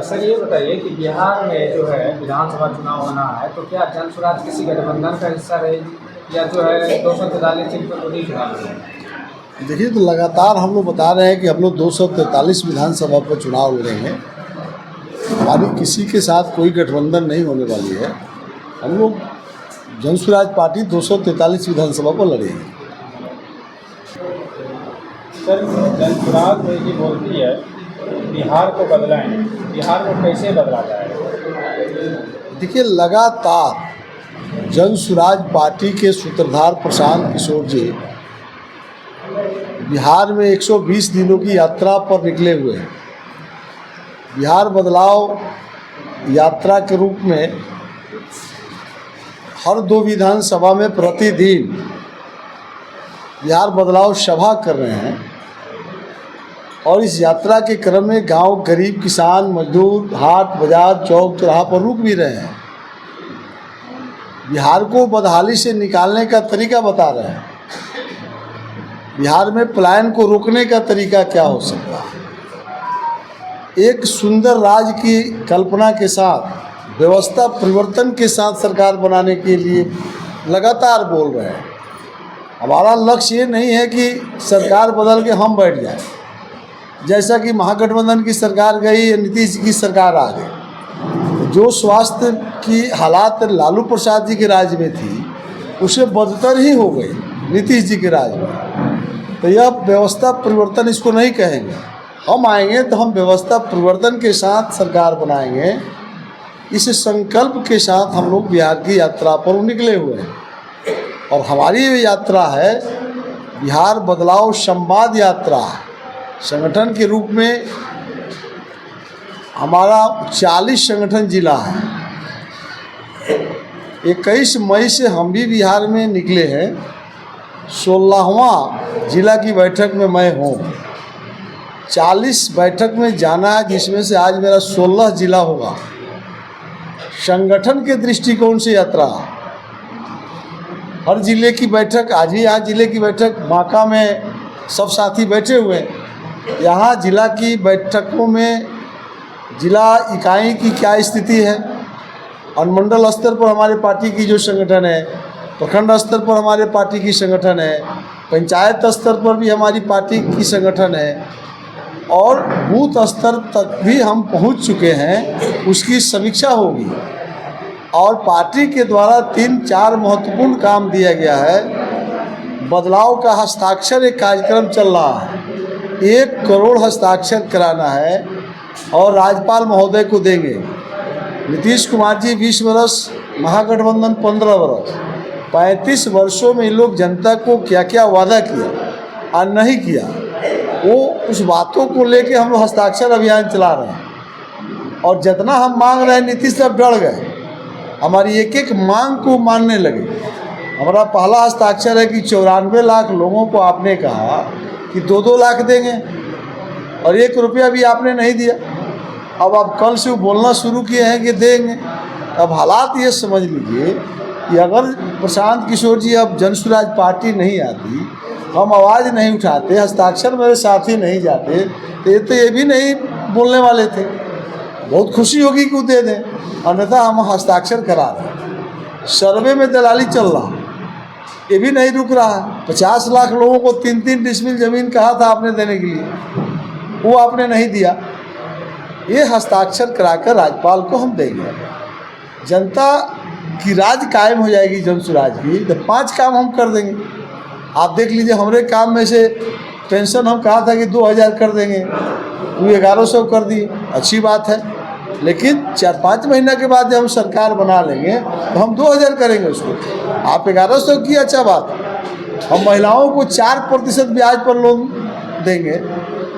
Sir ये बताइए कि बिहार में जो है विधानसभा चुनाव होना है, तो क्या जन स्वराज किसी गठबंधन का हिस्सा रहेगी या जो है 243 सीट पर खुद ही चुनाव लड़ेंगे? देखिए, तो लगातार हम लोग बता रहे हैं कि हम लोग 243 विधानसभा पर चुनाव लड़ेंगे। हमारी किसी के साथ कोई गठबंधन नहीं होने वाली है। हम लोग जन स्वराज पार्टी 243 विधानसभा पर लड़ेगी। सर जन स्वराज ये बोलती है बिहार को बदलाएं, बिहार को कैसे बदला जाएगा? देखिए, लगातार जन स्वराज पार्टी के सूत्रधार प्रशांत किशोर जी बिहार में 120 दिनों की यात्रा पर निकले हुए हैं। बिहार बदलाव यात्रा के रूप में हर 2 विधानसभा में प्रतिदिन बिहार बदलाव सभा कर रहे हैं और इस यात्रा के क्रम में गांव, गरीब, किसान, मजदूर, हाट बाजार, चौक चौराहा पर रुक भी रहे हैं। बिहार को बदहाली से निकालने का तरीका बता रहे हैं। बिहार में पलायन को रोकने का तरीका क्या हो सकता है। एक सुंदर राज्य की कल्पना के साथ, व्यवस्था परिवर्तन के साथ सरकार बनाने के लिए लगातार बोल रहे हैं। हमारा लक्ष्य ये नहीं है कि सरकार बदल के हम बैठ जाएं, जैसा कि महागठबंधन की सरकार गई या नीतीश जी की सरकार आ गई। जो स्वास्थ्य की हालात लालू प्रसाद जी के राज में थी, उससे बदतर ही हो गई नीतीश जी के राज में। तो यह व्यवस्था परिवर्तन इसको नहीं कहेंगे। हम आएंगे तो हम व्यवस्था परिवर्तन के साथ सरकार बनाएंगे। इस संकल्प के साथ हम लोग बिहार की यात्रा पर निकले हुए हैं और हमारी ये यात्रा है बिहार बदलाव संवाद यात्रा है। संगठन के रूप में हमारा 40 संगठन जिला है। 21 मई से हम भी बिहार में निकले हैं। 16वां जिला की बैठक में मैं हूँ। 40 बैठक में जाना है, जिसमें से आज मेरा 16 जिला होगा। संगठन के दृष्टिकोण से यात्रा, हर जिले की बैठक, आज ही यहाँ जिले की बैठक बांका में सब साथी बैठे हुए हैं। यहाँ जिला की बैठकों में जिला इकाई की क्या स्थिति है, अनुमंडल स्तर पर हमारे पार्टी की जो संगठन है, प्रखंड स्तर पर हमारे पार्टी की संगठन है, पंचायत स्तर पर भी हमारी पार्टी की संगठन है और बूथ स्तर तक भी हम पहुंच चुके हैं। उसकी समीक्षा होगी और पार्टी के द्वारा 3-4 महत्वपूर्ण काम दिया गया है। बदलाव का हस्ताक्षर एक कार्यक्रम चल रहा है। 1 करोड़ हस्ताक्षर कराना है और राज्यपाल महोदय को देंगे। नीतीश कुमार जी 20 वर्ष, महागठबंधन 15 वर्ष, 35 वर्षों में इन लोग जनता को क्या क्या वादा किया और नहीं किया, वो उस बातों को लेके हम लोग हस्ताक्षर अभियान चला रहे हैं। और जितना हम मांग रहे हैं, नीतीश साहब डर गए, हमारी एक एक मांग को मानने लगे। हमारा पहला हस्ताक्षर है कि 94 लाख लोगों को आपने कहा कि 2-2 लाख देंगे और 1 रुपया भी आपने नहीं दिया। अब आप कल से बोलना शुरू किए हैं कि देंगे। अब हालात ये समझ लीजिए कि अगर प्रशांत किशोर जी अब जन स्वराज पार्टी नहीं आती, हम आवाज़ नहीं उठाते, हस्ताक्षर मेरे साथी नहीं जाते, तो ये भी नहीं बोलने वाले थे। बहुत खुशी होगी कि वो दे दें, अन्यथा हम हस्ताक्षर करा रहे हैं। सर्वे में दलाली चल रहा, ये भी नहीं रुक रहा है। 50 लाख लोगों को 3-3 डिसमिल ज़मीन कहा था आपने देने के लिए, वो आपने नहीं दिया। ये हस्ताक्षर कराकर राज्यपाल को हम देंगे। जनता की राज कायम हो जाएगी जन स्वराज की। तो 5 काम हम कर देंगे। आप देख लीजिए, हमारे काम में से पेंशन हम कहा था कि 2000 कर देंगे, वो 1100 कर दी, अच्छी बात है। लेकिन 4-5 महीना के बाद जब हम सरकार बना लेंगे तो हम 2000 करेंगे उसको। आप 1100 की, अच्छा बात। हम महिलाओं को 4% ब्याज पर लोन देंगे,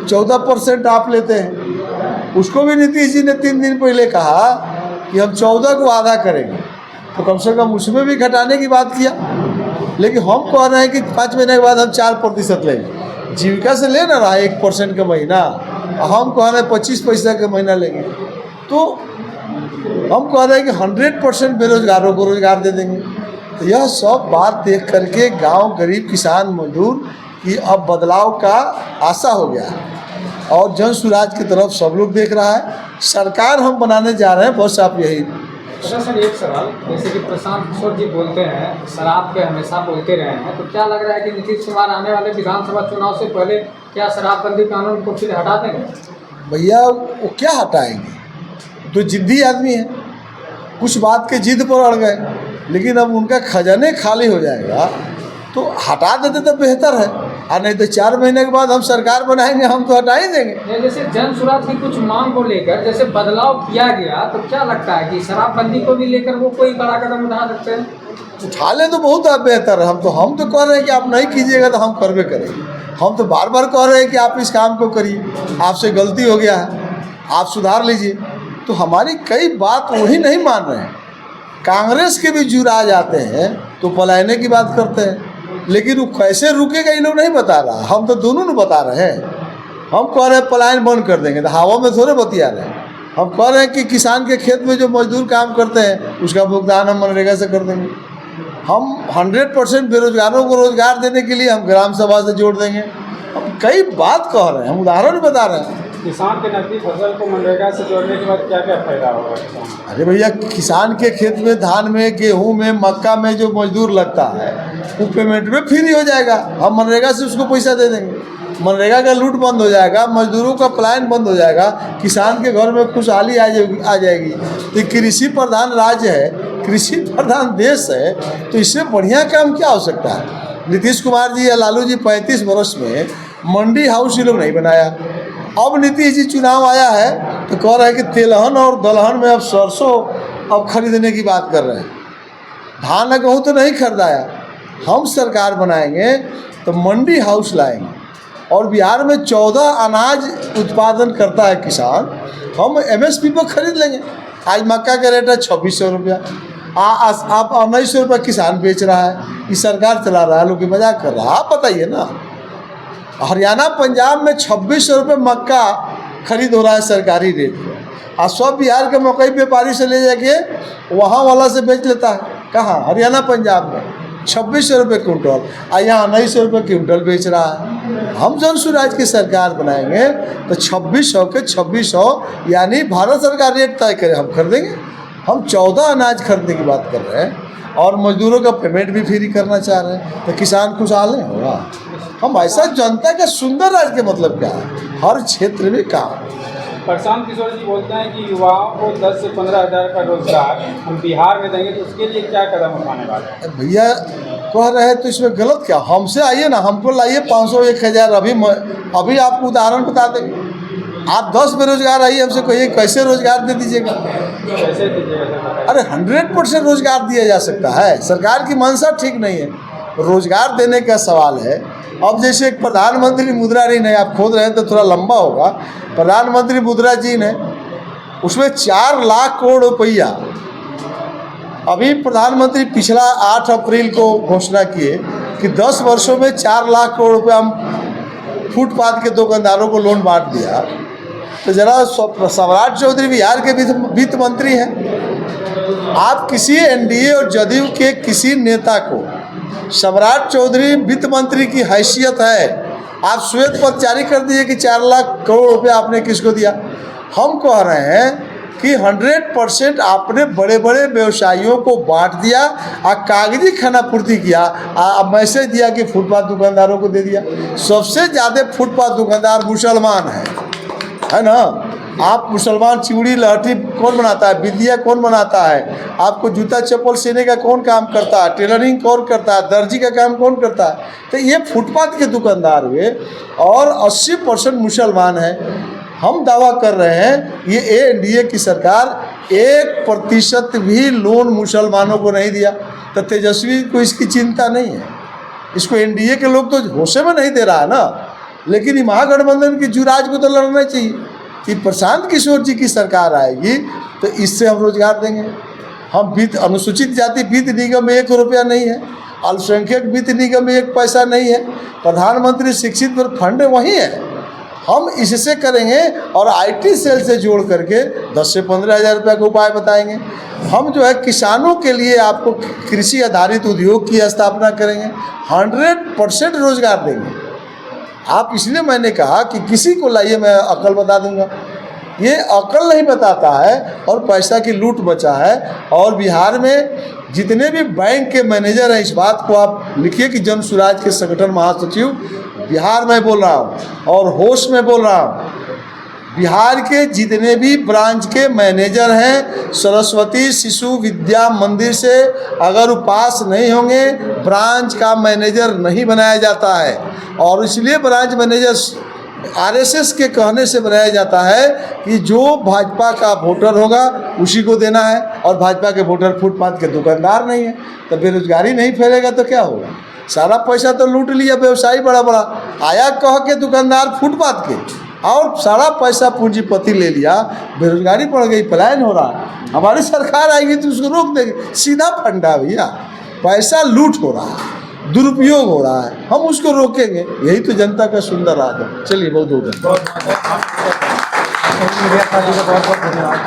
14% आप लेते हैं। उसको भी नीतीश जी ने 3 दिन पहले कहा कि हम 14 को आधा करेंगे, तो कम से कम उसमें भी घटाने की बात किया। लेकिन हम कह रहे हैं कि 5 महीने के बाद हम 4% लेंगे। जीविका से ले ना रहा है 1% का महीना, हम कह रहे हैं 25 पैसा का महीना लेंगे। तो हम कह रहे हैं कि 100% बेरोजगारों को रोजगार दे देंगे। तो यह सब बात देख करके गांव, गरीब, किसान, मजदूर की अब बदलाव का आशा हो गया है। और जन सुराज की तरफ सब लोग देख रहा है। सरकार हम बनाने जा रहे हैं, बस आप यही। अच्छा सर, एक सवाल, जैसे कि प्रशांत किशोर जी बोलते हैं, शराब पे हमेशा बोलते रहे हैं, तो क्या लग रहा है कि नीतीश कुमार आने वाले विधानसभा चुनाव से पहले क्या शराबबंदी कानून को फिर हटा देंगे? भैया वो क्या हटाएंगे, तो जिद्दी आदमी है, कुछ बात के जिद पर अड़ गए, लेकिन अब उनका खजाने खाली हो जाएगा तो हटा देते तो बेहतर है, और नहीं तो 4 महीने के बाद हम सरकार बनाएंगे, हम तो हटा ही देंगे। जैसे जन सुराज की कुछ मांग को लेकर जैसे बदलाव किया गया, तो क्या लगता है कि शराबबंदी को भी लेकर वो कोई बड़ा कदम उठा सकते हैं? उठा ले तो बहुत बेहतर है। हम तो कह रहे हैं कि आप नहीं कीजिएगा तो हम करवे करेंगे। हम तो बार बार कह रहे हैं कि आप इस काम को करिए, आपसे गलती हो गया है, आप सुधार लीजिए। तो हमारी कई बात वही नहीं मान रहे हैं। कांग्रेस के भी जुरा जाते हैं तो पलायने की बात करते हैं, लेकिन वो कैसे रुकेगा ये लोग नहीं बता रहा। हम तो दोनों ने बता रहे हैं। हम कह रहे हैं पलायन बंद कर देंगे, तो हवा में थोड़े बतिया रहे हैं। हम कह रहे हैं कि किसान के खेत में जो मजदूर काम करते हैं उसका भुगतान हम मनरेगा से कर देंगे। हम 100% बेरोजगारों को रोजगार देने के लिए हम ग्राम सभा से जोड़ देंगे। हम कई बात कह रहे हैं, हम उदाहरण बता रहे हैं। किसान के नकदी फसल को मनरेगा से जोड़ने के बाद क्या क्या फायदा होगा? अरे भैया, किसान के खेत में धान में, गेहूं में, मक्का में जो मजदूर लगता है वो पेमेंट में फ्री हो जाएगा। हम मनरेगा से उसको पैसा दे देंगे। मनरेगा का लूट बंद हो जाएगा, मजदूरों का पलायन बंद हो जाएगा, किसान के घर में खुशहाली आ जाएगी। तो कृषि प्रधान राज्य है, कृषि प्रधान देश है, तो इससे बढ़िया काम क्या हो सकता है। नीतीश कुमार जी या लालू जी 35 वर्ष में मंडी हाउस ये लोग नहीं बनाया। अब नीतीश जी चुनाव आया है तो कह रहे हैं कि तेलहन और दलहन में अब सरसों अब खरीदने की बात कर रहे हैं। धान गेहूँ तो नहीं खरीदाया। हम सरकार बनाएंगे तो मंडी हाउस लाएंगे, और बिहार में 14 अनाज उत्पादन करता है किसान, हम MSP पर खरीद लेंगे। आज मक्का का रेट है 2600 रुपया, आप 1900 रुपया किसान बेच रहा है। ये सरकार चला रहा है, लोग की मजाक कर रहा है। आप बताइए ना, हरियाणा पंजाब में 2600 रुपये मक्का खरीद हो रहा है सरकारी रेट पर, और सब बिहार के मकई व्यापारी से ले जाके वहाँ वाला से बेच लेता है। कहाँ? हरियाणा पंजाब में 2600 रुपये क्विंटल, और यहाँ 1900 रुपये क्विंटल बेच रहा है। हम जन सुराज की सरकार बनाएंगे तो 2600 के 2600 यानी भारत सरकार रेट तय करे, हम खरीदेंगे। हम 14 अनाज खरीदने की बात कर रहे हैं, और मजदूरों का पेमेंट भी फ्री करना चाह रहे हैं, तो किसान खुशहाल नहीं होगा। हम ऐसा जनता का सुंदर राज्य का मतलब क्या है, हर क्षेत्र में काम। प्रशांत किशोर जी बोलते हैं कि युवाओं को 10 से 15 हज़ार का रोजगार हम बिहार में देंगे, तो उसके लिए क्या कदम उठाने वाले हैं? भैया कह रहे हैं तो इसमें गलत क्या? हमसे आइए ना, हमको लाइए 500 1000। अभी आपको उदाहरण बता देंगे। आप 10 बेरोजगार आइए, हमसे कहिए कैसे रोजगार दे दीजिएगा। कैसे दीजिएगा? अरे 100% रोजगार दिया जा सकता है। सरकार की मंशा ठीक नहीं है, रोजगार देने का सवाल है। अब जैसे एक प्रधानमंत्री मुद्रा ऋण है, आप खोद रहे हैं तो थोड़ा लंबा होगा। प्रधानमंत्री मुद्रा ऋण है, उसमें 4 लाख करोड़ रुपया अभी प्रधानमंत्री पिछला 8 अप्रैल को घोषणा किए कि 10 वर्षों में 4 लाख करोड़ रुपया हम फुटपाथ के दुकानदारों को लोन बांट दिया। तो जरा सम्राट चौधरी बिहार के वित्त मंत्री हैं। आप किसी NDA और जदयू के किसी नेता को, सम्राट चौधरी वित्त मंत्री की हैसियत है, आप श्वेत पत्र जारी कर दीजिए कि 4 लाख करोड़ रुपया आपने किसको दिया। हम कह रहे हैं कि 100% आपने बड़े बड़े व्यवसायियों को बांट दिया और कागजी खानापूर्ति किया, मैसेज दिया कि फुटपाथ दुकानदारों को दे दिया। सबसे ज़्यादा फुटपाथ दुकानदार मुसलमान है ना। आप मुसलमान चूड़ी लहठी कौन बनाता है, बिंदिया कौन बनाता है, आपको जूता चप्पल सीने का कौन काम करता है, टेलरिंग कौन करता है, दर्जी का काम कौन करता है। तो ये फुटपाथ के दुकानदार हुए, और 80% मुसलमान हैं। हम दावा कर रहे हैं ये NDA की सरकार 1% भी लोन मुसलमानों को नहीं दिया। तो तेजस्वी को इसकी चिंता नहीं है, इसको NDA के लोग तो होशे में नहीं दे रहा है ना। लेकिन ये महागठबंधन की जुराज को तो लड़ना चाहिए कि प्रशांत किशोर जी की सरकार आएगी तो इससे हम रोजगार देंगे। हम वित्त अनुसूचित जाति वित्त निगम में 1 रुपया नहीं है, अल्पसंख्यक वित्त निगम में 1 पैसा नहीं है, प्रधानमंत्री शिक्षित पर फंड वही है। हम इससे करेंगे, और IT सेल से जोड़ करके 10 से 15 हज़ार रुपये का उपाय बताएंगे। हम जो है किसानों के लिए आपको कृषि आधारित उद्योग की स्थापना करेंगे, 100% रोजगार देंगे। आप इसलिए मैंने कहा कि किसी को लाइए मैं अकल बता दूंगा, ये अकल नहीं बताता है और पैसा की लूट बचा है। और बिहार में जितने भी बैंक के मैनेजर हैं, इस बात को आप लिखिए कि जन सुराज के संगठन महासचिव बिहार में बोल रहा हूँ और होश में बोल रहा हूँ, बिहार के जितने भी ब्रांच के मैनेजर हैं, सरस्वती शिशु विद्या मंदिर से अगर वो पास नहीं होंगे, ब्रांच का मैनेजर नहीं बनाया जाता है। और इसलिए ब्रांच मैनेजर आरएसएस के कहने से बनाया जाता है कि जो भाजपा का वोटर होगा उसी को देना है, और भाजपा के वोटर फुटपाथ के दुकानदार नहीं है, तो बेरोजगारी नहीं फैलेगा तो क्या होगा। सारा पैसा तो लूट लिया व्यवसायी बड़ा बड़ा, आया कह के दुकानदार फुटपाथ के, और सारा पैसा पूंजीपति ले लिया, बेरोजगारी बढ़ गई, पलायन हो रहा है। हमारी सरकार आएगी तो उसको रोक देगी, सीधा फंडा भैया, पैसा लूट हो रहा है, दुरुपयोग हो रहा है, हम उसको रोकेंगे। यही तो जनता का सुंदर राज है। चलिए बहुत हो गया। मीडिया पार्टी का बहुत बहुत धन्यवाद।